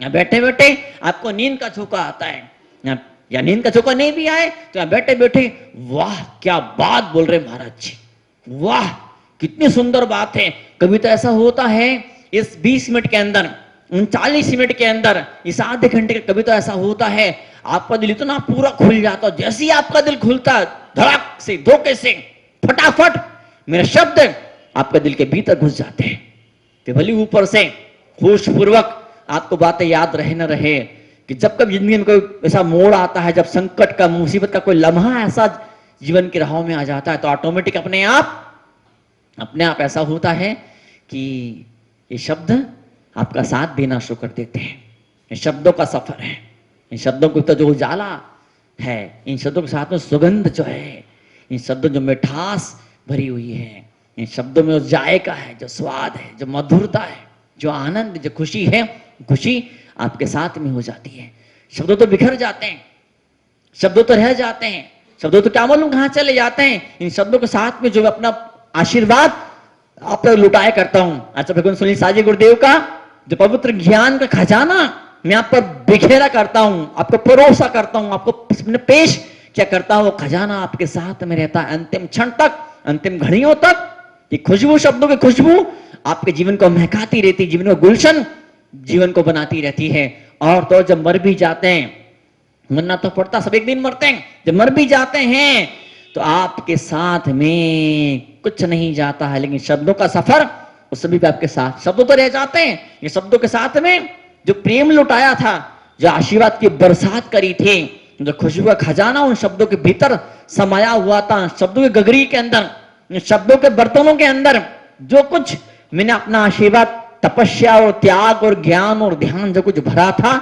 या बैठे बैठे आपको नींद का झोंका आता है, या नींद का झोंका नहीं भी आए तो यहाँ बैठे बैठे वाह क्या बात बोल रहे महाराज जी, वाह कितनी सुंदर बात है। कभी तो ऐसा होता है इस 20 मिनट के अंदर, 39 मिनट के अंदर, इस आधे घंटे के, कभी तो ऐसा होता है आपका दिल इतना पूरा खुल जाता है। जैसे ही आपका दिल खुलता धड़क से, धोखे से, फटाफट मेरे शब्द आपके दिल के भीतर घुस जाते हैं। कि भले ऊपर से होशपूर्वक आपको बातें याद रहे न रहे, कि जब कभी जिंदगी में कोई ऐसा मोड़ आता है, जब संकट का, मुसीबत का कोई लम्हा ऐसा जीवन की राहों में आ जाता है, तो ऑटोमेटिक अपने आप ऐसा होता है कि ये शब्द आपका साथ देना शुरू कर देते हैं। इन शब्दों का सफर है, इन शब्दों को तो जो उजाला है, इन शब्दों के साथ में सुगंध जो है, इन शब्दों जो मिठास भरी हुई है, इन शब्दों में जो जायका है, जो स्वाद है, जो मधुरता है, जो आनंद, जो खुशी है, खुशी आपके साथ में हो जाती है। शब्दों तो बिखर जाते हैं, शब्दों तो रह जाते हैं, शब्दों तो क्या मालूम कहां चले जाते हैं। इन शब्दों के साथ में जो अपना आशीर्वाद आप पर लुटाया करता हूं, अच्छा भगवान सुनील साजी गुरुदेव का जो पवित्र ज्ञान का खजाना मैं आप पर बिखेरा करता हूं, आपको परोसा करता हूं, आपको पेश क्या करता हूं, वो खजाना आपके साथ में रहता है अंतिम क्षण तक, अंतिम घड़ियों तक। ये खुशबू, शब्दों की खुशबू आपके जीवन को महकाती रहती, जीवन में गुलशन जीवन को बनाती रहती है। और तो जब मर भी जाते हैं, मरना तो पड़ता, सब एक दिन मरते हैं, जब मर भी जाते हैं तो आपके साथ में कुछ नहीं जाता है, लेकिन शब्दों का सफर उस सभी पे आपके साथ, शब्दों तो रह जाते हैं। ये शब्दों के साथ में जो प्रेम लुटाया था, जो आशीर्वाद की बरसात करी थी, जो खुशबू का खजाना उन शब्दों के भीतर समाया हुआ था, शब्दों के गगरी के अंदर, शब्दों के बर्तनों के अंदर जो कुछ मैंने अपना आशीर्वाद, तपस्या और त्याग और ज्ञान और ध्यान जो कुछ भरा था,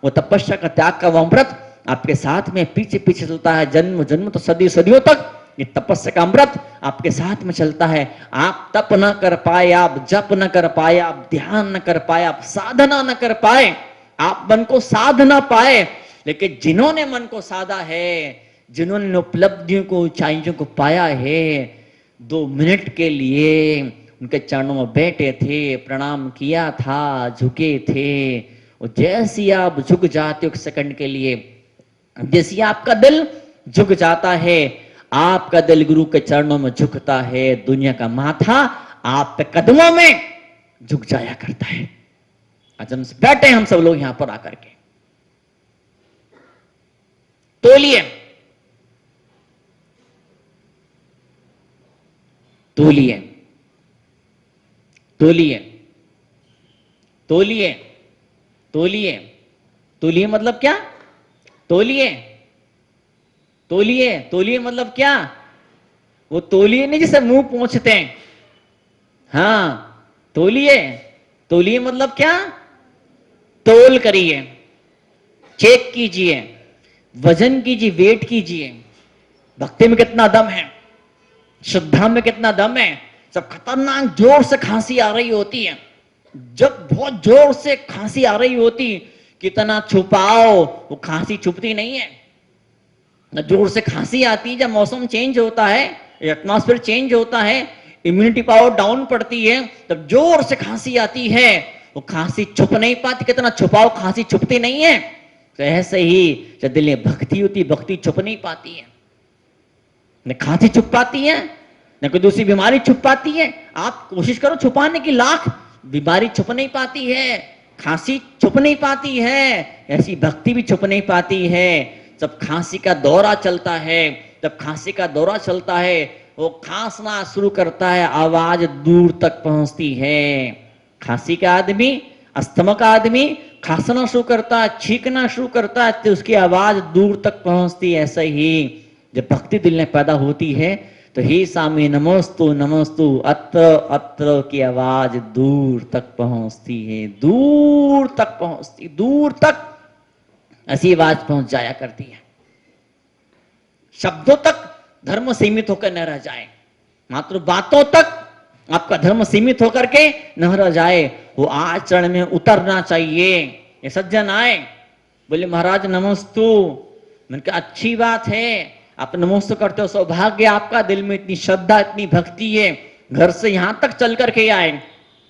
वो तपस्या का, त्याग का, वो अमृत आपके साथ में पीछे पीछे चलता है, जन्म जन्म तो सदी सदियों तक ये तपस्या का अमृत आपके साथ में चलता है। आप तप न कर पाए, आप जप न कर पाए, आप ध्यान न कर पाए, आप साधना न कर पाए, आप मन को साध ना पाए, लेकिन जिन्होंने मन को साधा है, जिन्होंने उपलब्धियों को, ऊंचाइयों को पाया है, 2 मिनट के लिए उनके चरणों में बैठे थे, प्रणाम किया था, झुके थे, और जैसे आप झुक जाते हो 1 सेकंड के लिए, जैसे आपका दिल झुक जाता है, आपका दिल गुरु के चरणों में झुकता है, दुनिया का माथा आप पे कदमों में झुक जाया करता है। आज हम बैठे हम सब लोग यहां पर आकर के तोलिए, तोलिए, तोलिए, तोलिए, तोलिए, तोलिए मतलब क्या? तोलिए, तोलिए, तोलिए मतलब क्या? वो तोलिए नहीं जिसे मुंह पोंछते हैं, हाँ तोलिए, तोलिए मतलब क्या? तोल करिए, चेक कीजिए, वजन कीजिए, वेट कीजिए। भक्ति में कितना दम है, श्रद्धा में कितना दम है। जब खतरनाक जोर से खांसी आ रही होती है, जब बहुत जोर से खांसी आ रही होती, कितना छुपाओ वो खांसी छुपती नहीं है। जोर से खांसी आती है जब मौसम चेंज होता है, एटमॉस्फेयर चेंज होता है, इम्यूनिटी पावर डाउन पड़ती है, तब जोर से खांसी आती है, वो खांसी छुप नहीं पाती, कितना छुपाओ खांसी छुपती नहीं है। तो ऐसे ही जब दिल में भक्ति होती, भक्ति छुप नहीं पाती है, न खांसी छुप पाती है, न कोई दूसरी बीमारी छुप पाती है। आप कोशिश करो छुपाने की, लाख बीमारी छुप नहीं पाती है, खांसी छुप नहीं पाती है, ऐसी भक्ति भी छुप नहीं पाती है। जब खांसी का दौरा चलता है, जब खांसी का दौरा चलता है, वो खांसना शुरू करता है, आवाज दूर तक पहुंचती है। खांसी का आदमी, अस्थमा का आदमी खांसना शुरू करता है, छींकना शुरू करता है, तो उसकी आवाज दूर तक पहुंचती है। ऐसा ही जब भक्ति दिल में पैदा होती है, तो हे स्वामी नमोस्तु नमोस्तु, अत्र अत्र की आवाज दूर तक पहुंचती है, दूर तक पहुंचती, दूर तक ऐसी आवाज पहुंच जाया करती है। शब्दों तक धर्म सीमित होकर न रह जाए, मात्र बातों तक आपका धर्म सीमित होकर के न रह जाए, वो आचरण में उतरना चाहिए। ये सज्जन आए, बोले महाराज नमस्तु। मैंने कहा अच्छी बात है, आप नमोस्तु करते हो, सौभाग्य आपका, दिल में इतनी श्रद्धा, इतनी भक्ति है, घर से यहां तक चल करके आए,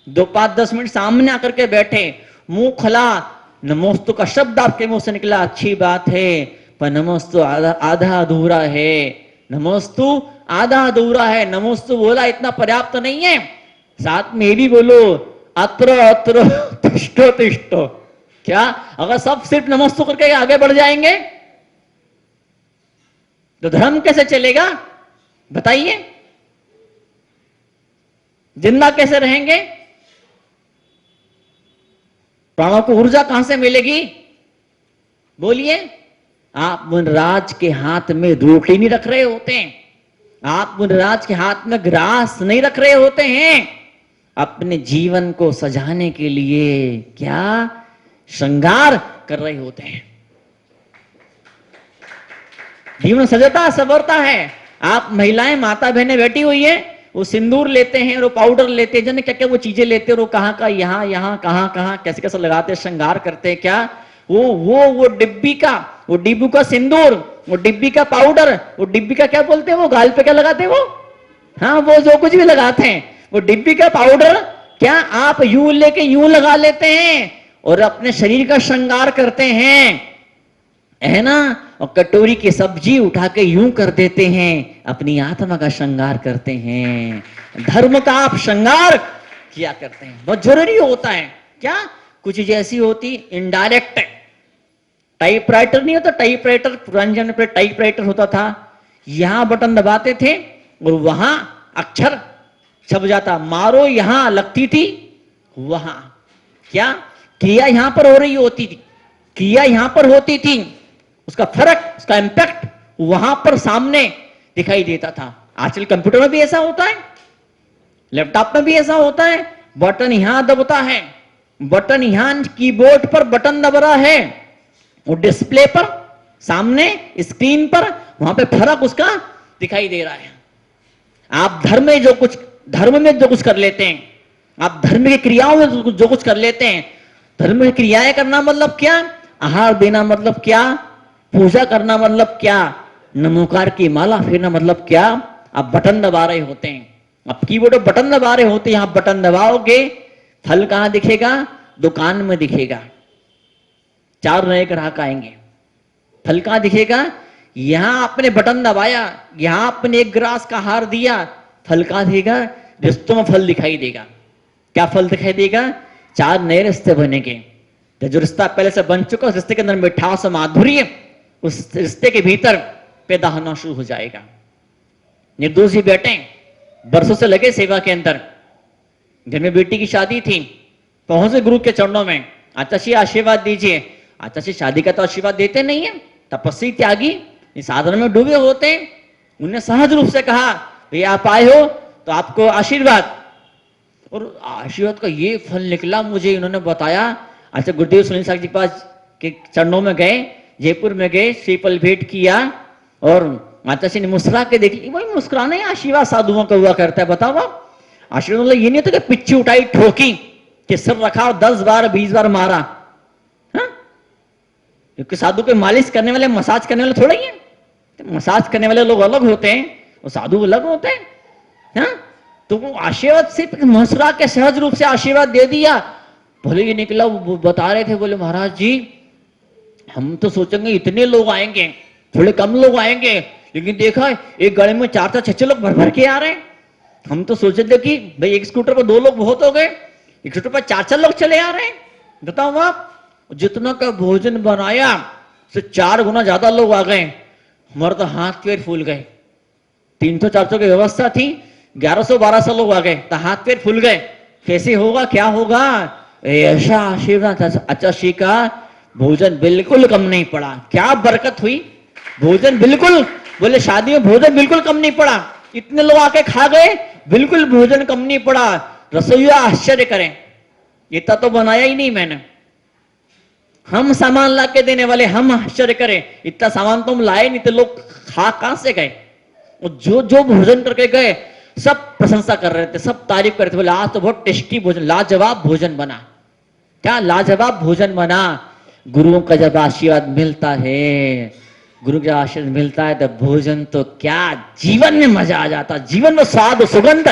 2-5-10 मिनट सामने आकर के बैठे, मुंह खुला, नमोस्तु का शब्द आपके मुंह से निकला, अच्छी बात है, पर नमोस्तु आधा अधूरा है। नमोस्तु आधा अधूरा है, नमोस्तु बोला इतना पर्याप्त नहीं है, साथ में ये भी बोलो अत्र अत्र तिष्ठो तिष्ठो। क्या अगर सब सिर्फ नमोस्तु करके आगे बढ़ जाएंगे तो धर्म कैसे चलेगा? बताइए, जिंदा कैसे रहेंगे? प्राणों को ऊर्जा कहां से मिलेगी? बोलिए। आप मुनराज के हाथ में रोटी नहीं रख रहे होते हैं, आप मुनराज के हाथ में ग्रास नहीं रख रहे होते हैं, अपने जीवन को सजाने के लिए क्या श्रृंगार कर रहे होते हैं। जीवन सजता संवरता है। आप महिलाएं माता बहनें बैठी हुई है, वो सिंदूर लेते हैं, वो पाउडर लेते हैं, जाने क्या क्या वो चीजें लेते हैं, वो कहाँ का यहाँ यहाँ कहाँ कहाँ कैसे कैसे लगाते श्रृंगार करते हैं। क्या वो डिब्बी का, वो डिब्बू का सिंदूर, वो डिब्बी का पाउडर, वो डिब्बी का क्या बोलते हैं, वो गाल पे क्या लगाते हैं वो, हाँ वो जो कुछ भी लगाते हैं, वो डिब्बी का पाउडर क्या आप यूं लेके यूं लगा लेते हैं और अपने शरीर का श्रृंगार करते हैं, है ना। और कटोरी की सब्जी उठा के यूं कर देते हैं, अपनी आत्मा का श्रृंगार करते हैं। धर्म का आप श्रृंगार किया करते हैं, बहुत जरूरी होता है। क्या कुछ चीजें ऐसी होती इनडायरेक्ट, टाइपराइटर नहीं होता, टाइपराइटर पुराने जमाने पे टाइपराइटर होता था, यहां बटन दबाते थे और वहां अक्षर छप जाता, मारो यहां लगती थी वहां, क्या क्रिया यहां पर हो रही होती थी, क्रिया यहां पर होती थी, उसका फर्क, उसका इंपैक्ट वहां पर सामने दिखाई देता था। आजकल कंप्यूटर में भी ऐसा होता है, लैपटॉप में भी ऐसा होता है, बटन यहां दबता है, बटन यहां कीबोर्ड पर बटन दब रहा है, वो डिस्प्ले पर सामने स्क्रीन पर वहां पे फर्क उसका दिखाई दे रहा है। आप धर्म में जो कुछ कर लेते हैं, आप धर्म की क्रियाओं में जो कुछ कर लेते हैं, धर्म की क्रियाएं करना मतलब क्या, आहार देना मतलब क्या, पूजा करना मतलब क्या, नमोकार की माला फेरना मतलब क्या, आप बटन दबा रहे होते हैं, आप कीबोर्ड पर बटन दबा रहे होते हैं, आप बटन दबाओगे, फल कहां दिखेगा, दुकान में दिखेगा, 4 नए ग्राहक आएंगे, फल कहां दिखेगा, यहां आपने बटन दबाया, यहां आपने 1 ग्रास का हार दिया, फल कहां दिखेगा, रिश्तों में फल दिखाई देगा। क्या फल दिखाई देगा, 4 नए रिश्ते बनेंगे। जो रिश्ता पहले से बन चुका, उस रिश्ते के अंदर मिठास और माधुर्य उस रिश्ते के भीतर पैदा होना शुरू हो जाएगा। निर्दोष जी बैठे बरसों से लगे सेवा के अंदर, घर में बेटी की शादी थी, पहुंचे गुरु के चरणों में, आचार्य जी आशीर्वाद दीजिए। आचार्य जी शादी का तो आशीर्वाद देते नहीं है, तपस्वी त्यागी इस साधन में डूबे होते हैं। उन्हें सहज रूप से कहा भैया आप आए हो तो आपको आशीर्वाद, और आशीर्वाद का ये फल निकला मुझे, इन्होंने बताया। अच्छा गुरुदेव सुनील साहब जी के पास के चरणों में गए, जयपुर में गए, श्रीफल भेंट किया और माता जी ने मुस्कुरा के देख ली। वही मुस्कुराना ही आशीर्वाद साधुओं का हुआ करता है, बताओ आप। आशीर्वाद मतलब ये नहीं होता कि पिच्ची उठाई ठोकी कि सिर रखा और 10 बार 20 बार मारा, हाँ? क्योंकि साधु के मालिश करने वाले मसाज करने वाले थोड़ा ही है, तो मसाज करने वाले लोग अलग होते हैं और साधु अलग होते हैं, हाँ? तो वो आशीर्वाद सिर्फ मुस्कुरा के सहज रूप से आशीर्वाद दे दिया। बोले ये निकला, वो बता रहे थे, बोले महाराज जी हम तो सोचेंगे इतने लोग आएंगे, थोड़े कम लोग आएंगे, लेकिन देखा एक गाड़ी में 4-4 6-6 लोग भर भर के आ रहे हैं। हम तो सोचे थे कि भाई एक स्कूटर पर 2 लोग बहुत हो गए, एक स्कूटर पर 4-4 लोग चले आ रहे हैं। बताओ आप, जितना का भोजन बनाया उससे 4 गुना ज्यादा लोग आ गए। हमारे तो हाथ पैर फूल गए, 300-400 की व्यवस्था थी, 1100-1200 लोग आ गए तो हाथ पैर फूल गए। कैसे होगा, क्या होगा, ऐसा आशीर्वाद। अच्छा श्री का भोजन बिल्कुल कम नहीं पड़ा, क्या बरकत हुई, भोजन बिल्कुल, बोले शादी में भोजन बिल्कुल कम नहीं पड़ा, इतने लोग आके खा गए, बिल्कुल भोजन कम नहीं पड़ा। रसोईया आश्चर्य करें, इतना तो बनाया ही नहीं मैंने, हम सामान ला के देने वाले, हम आश्चर्य करें, इतना सामान तो हम लाए नहीं, तो लोग खा कहां से गए। और जो जो भोजन करके गए सब प्रशंसा कर रहे थे, सब तारीफ कर रहे थे, बोले आज तो बहुत टेस्टी भोजन, लाजवाब भोजन बना। क्या लाजवाब भोजन बना। गुरुओं का जब आशीर्वाद मिलता है, गुरु का आशीर्वाद मिलता है तो भोजन तो क्या, जीवन में मजा आ जाता, जीवन में स्वाद सुगंध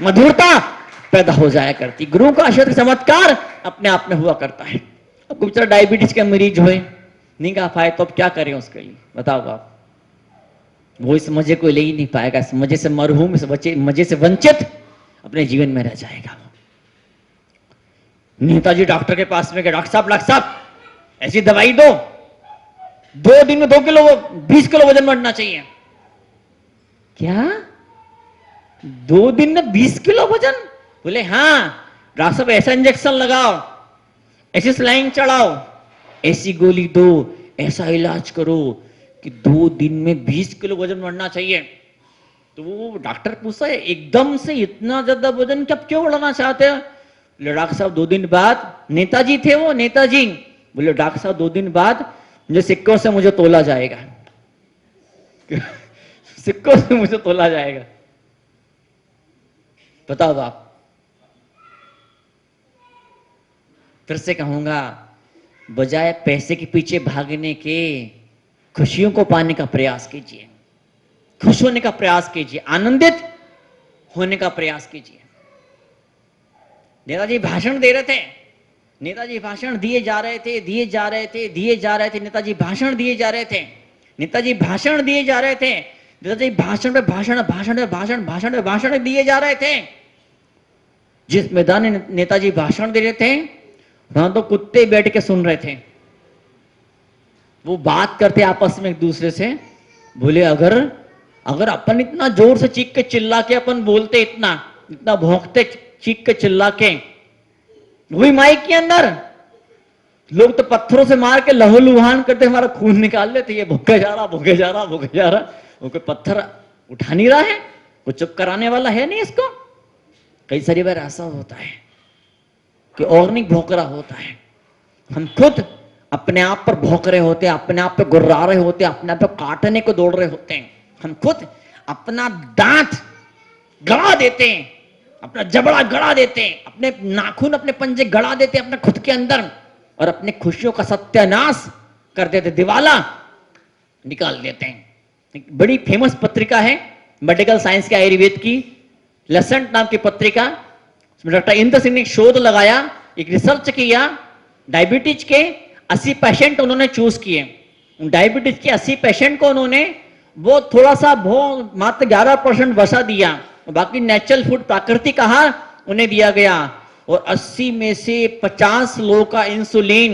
मधुरता पैदा हो जाया करती। गुरु का आशीर्वाद चमत्कार अपने आप में हुआ करता है। आपको बेचारा डायबिटीज का मरीज हुए, नहीं गा पाए, तो अब क्या करें उसके लिए, बताओ आप। वो इस मजे को ले ही नहीं पाएगा, इस मजे से मरहूम, इस मजे से वंचित अपने जीवन में रह जाएगा। नेताजी डॉक्टर के पास में गए, डॉक्टर साहब ऐसी दवाई दो, 2 दिन में 2 किलो 20 किलो वजन बढ़ना चाहिए। क्या 2 दिन में 20 किलो वजन? बोले हाँ। डॉक्टर साहब ऐसा इंजेक्शन लगाओ, ऐसी स्लाइन चढ़ाओ, ऐसी गोली दो, ऐसा इलाज करो कि 2 दिन में 20 किलो वजन बढ़ना चाहिए। तो वो डॉक्टर पूछा है एकदम से इतना ज्यादा वजन क्या क्यों बढ़ाना चाहते हैं? बोले डॉक्टर साहब 2 दिन बाद, नेताजी थे वो, नेताजी। बोले डॉक्टर साहब 2 दिन बाद मुझे सिक्कों से मुझे तोला जाएगा। सिक्कों से मुझे तोला जाएगा। बताओ आप। फिर से कहूंगा, बजाय पैसे के पीछे भागने के खुशियों को पाने का प्रयास कीजिए, खुश होने का प्रयास कीजिए, आनंदित होने का प्रयास कीजिए। नेताजी भाषण दे रहे थे, नेताजी भाषण दिए जा रहे थे, दिए जा रहे थे, दिए जा रहे थे, नेताजी भाषण दिए जा रहे थे, नेताजी भाषण दिए जा रहे थे, नेताजी भाषण पे भाषण, भाषण पे भाषण, भाषण पे भाषण दिए जा रहे थे। जिस मैदान में नेताजी भाषण दे रहे थे वहां तो कुत्ते बैठ के सुन रहे थे। वो बात करते आपस में एक दूसरे से, बोले अगर अपन इतना जोर से चीख के चिल्ला के अपन बोलते, इतना भौंकते चीख के चिल्ला के, वही माइक के अंदर लोग तो पत्थरों से मार के लहूलुहान करते, हमारा खून निकाल लेते, ये भूखे जा रहा, भूखे जा रहा, भूखे जा रहा। वो कोई पत्थर उठा नहीं रहा है, वो चुप कराने वाला है नहीं इसको। कई सारी बार ऐसा होता है कि और नहीं भौंक रहा होता है, हम खुद अपने आप पर भौंक रहे होते हैं, अपने आप पे गुर्रा रहे होते हैं, अपने आप पे काटने को दौड़ रहे होते हैं। हम खुद अपना दांत गड़ा देते हैं, अपना जबड़ा गड़ा देते हैं, अपने नाखून, अपने पंजे गड़ा देते हैं अपने खुद के अंदर, और अपने खुशियों का सत्यानाश कर देते, दिवाला निकाल देते हैं। एक बड़ी फेमस पत्रिका है मेडिकल साइंस के, आयुर्वेद की, लेसेंट नाम की पत्रिका। डॉक्टर इंद्र सिंह ने एक शोध लगाया, एक रिसर्च किया, डायबिटीज के 80 पेशेंट उन्होंने चूज किए। डायबिटीज के 80 पेशेंट को उन्होंने वो थोड़ा सा मात्र 11% वसा दिया, बाकी नेचुरल फूड, प्राकृतिक आहार उन्हें दिया गया। और 80 में से 50 लोगों का इंसुलिन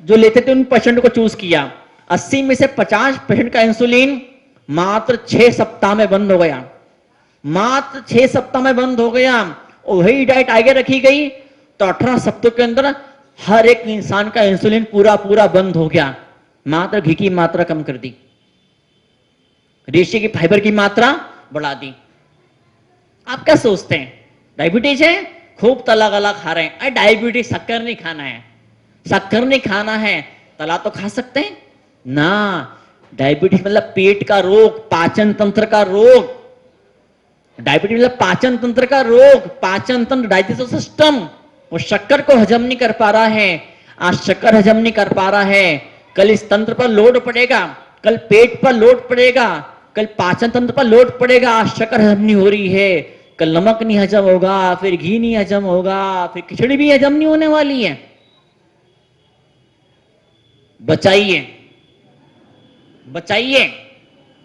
जो लेते थे उन पेशेंट को चूज किया। 80 में से 50% का इंसुलिन मात्र 6 सप्ताह में बंद हो गया, मात्र 6 सप्ताह में बंद हो गया। और वही डाइट आगे रखी गई तो 18 सप्ताह के अंदर हर एक इंसान का इंसुलिन पूरा बंद हो गया। मात्र घी की मात्रा कम कर दी, रेशे की फाइबर की मात्रा बढ़ा दी। आप क्या सोचते हैं, डायबिटीज है, खूब तला गला खा रहे हैं? अरे डायबिटीज शक्कर नहीं खाना है, शक्कर नहीं खाना है, तला तो खा सकते हैं ना। डायबिटीज मतलब पेट का रोग, पाचन तंत्र का रोग। डायबिटीज मतलब पाचन तंत्र का रोग, पाचन तंत्र, डाइजेस्टिव सिस्टम, वो शक्कर को हजम नहीं कर पा रहा है। आज शक्कर हजम नहीं कर पा रहा है, कल इस तंत्र पर लोड पड़ेगा, कल पेट पर लोड पड़ेगा, कल पाचन तंत्र पर लोड पड़ेगा। आज शक्कर हजम नहीं हो रही है, कल नमक नहीं हजम होगा, फिर घी नहीं हजम होगा, फिर खिचड़ी भी हजम नहीं होने वाली है। बचाइए, बचाइए,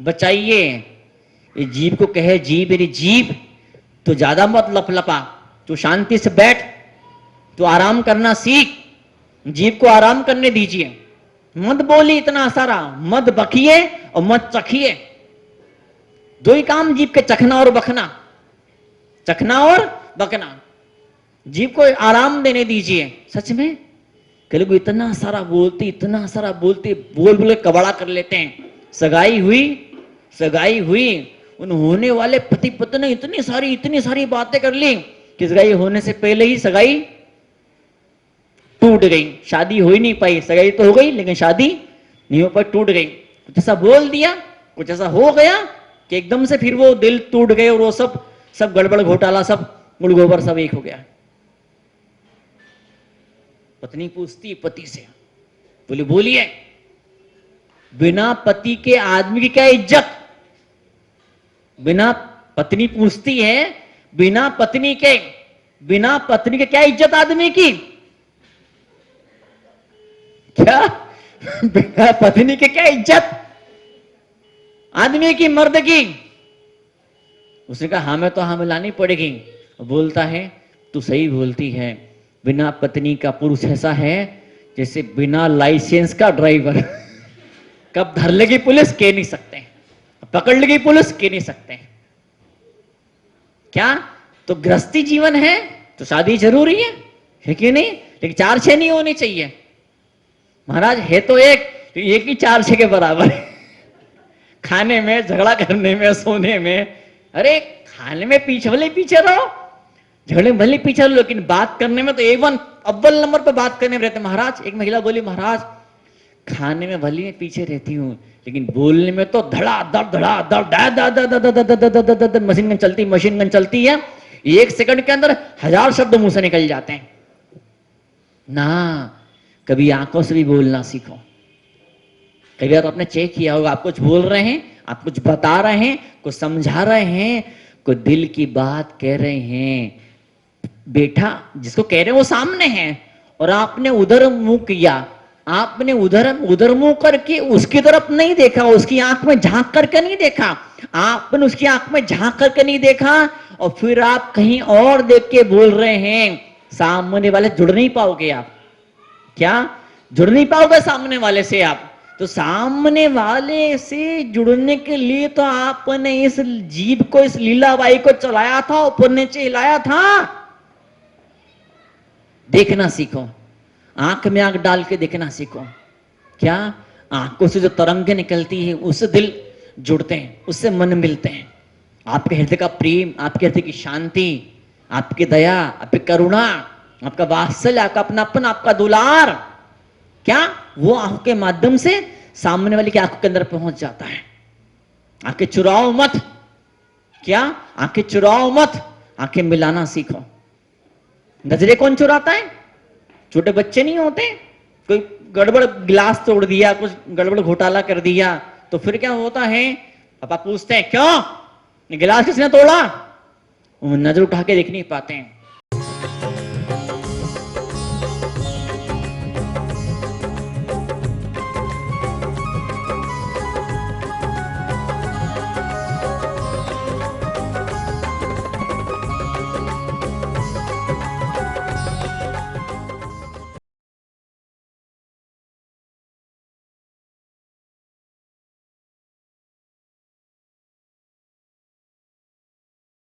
बचाइए। ये जीभ को कहे, जीभ मेरी जीभ, तो ज्यादा मत लपलपा, तो शांति से बैठ, तो आराम करना सीख, जीभ को आराम करने दीजिए। मत बोली इतना सारा, मत बकिए और मत चखिए। 2 ही काम जीभ के, चखना और बखना, चखना और बकना। जीभ को आराम देने दीजिए। सच में कई लोग इतना सारा बोलते, इतना सारा बोलते, बोल बोले कबाड़ा कर लेते हैं। सगाई हुई, उन होने वाले पति पत्नी ने इतनी सारी बातें कर ली कि सगाई होने से पहले ही सगाई टूट गई। शादी हो ही नहीं पाई, सगाई तो हो गई लेकिन शादी नहीं हो पाई, टूट गई। कुछ ऐसा बोल दिया, कुछ ऐसा हो गया कि एकदम से फिर वो दिल टूट गए और वो सब गड़बड़ घोटाला, सब मुड़ गोबर सब एक हो गया। पत्नी पूछती पति से, बोलिए बिना पति के आदमी की क्या इज्जत? बिना पत्नी पूछती है, बिना पत्नी के क्या इज्जत आदमी की? क्या बिना पत्नी के क्या इज्जत आदमी की, मर्द की? उसने कहा हमें तो हमें लानी पड़ेगी। बोलता है तू सही बोलती है, बिना पत्नी का पुरुष ऐसा है जैसे बिना लाइसेंस का ड्राइवर। कब धर लेगी पुलिस कह नहीं सकते, पकड़ लेगी पुलिस कह नहीं सकते। क्या तो गृहस्थी जीवन है तो शादी जरूरी है कि नहीं? लेकिन 4-6 नहीं होनी चाहिए महाराज, है तो एक ही 4-6 के बराबर है। खाने में, झगड़ा करने में, सोने में। अरे खाने में पीछे रहो, झगड़े में भले पीछे रहो, लेकिन बात करने में तो A1 अव्वल नंबर पे बात करने में रहते। महाराज एक महिला बोली, महाराज खाने में भले मैं पीछे रहती हूँ लेकिन बोलने में तो धड़ा मशीन गन चलती है। 1 सेकंड के अंदर 1000 शब्द मुंह से निकल जाते हैं ना। कभी आंखों से भी बोलना सीखो। कभी आप आपने चेक किया होगा, आप कुछ बोल रहे हैं, आप कुछ बता रहे हैं, कुछ समझा रहे हैं, कोई दिल की बात कह रहे हैं, बेटा जिसको कह रहे हैं वो सामने है और आपने उधर मुंह किया, आपने उधर मुंह करके उसकी तरफ नहीं देखा, उसकी आंख में झांक करके नहीं देखा, आपने उसकी आंख में झांक करके नहीं देखा और फिर आप कहीं और देख के बोल रहे हैं। सामने वाले जुड़ नहीं पाओगे आप। क्या जुड़ नहीं पाओगे सामने वाले से आप? तो सामने वाले से जुड़ने के लिए तो आपने इस जीभ को, इस लीलाबाई को चलाया था, ऊपर नीचे हिलाया था। देखना सीखो, आंख में आंख डाल के देखना सीखो। क्या आंखों से जो तरंगें निकलती है उससे दिल जुड़ते हैं, उससे मन मिलते हैं। आपके हृदय का प्रेम, आपके हृदय की शांति, आपकी दया, आपकी करुणा, आपका वात्सल्य, आपका अपनापन, आपका दुलार, क्या वो आंखों के माध्यम से सामने वाले की आंखों के अंदर पहुंच जाता है। आंखें चुराओ मत। क्या आंखें चुराओ मत, आंखें मिलाना सीखो। नजरें कौन चुराता है? छोटे बच्चे नहीं होते? कोई गड़बड़ गिलास तोड़ दिया, कुछ गड़बड़ घोटाला कर दिया तो फिर क्या होता है? पापा पूछते हैं क्यों गिलास किसने तोड़ा? वो नजर उठा के देख नहीं पाते हैं।